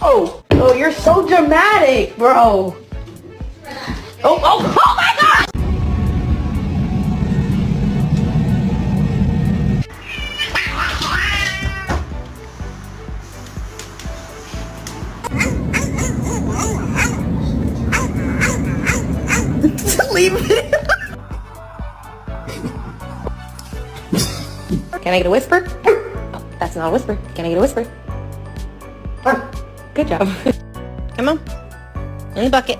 Oh, you're so dramatic, bro. Oh my God! Leave it. Can I get a whisper? Oh, that's not a whisper. Can I get a whisper? Good job. Come on. In the bucket.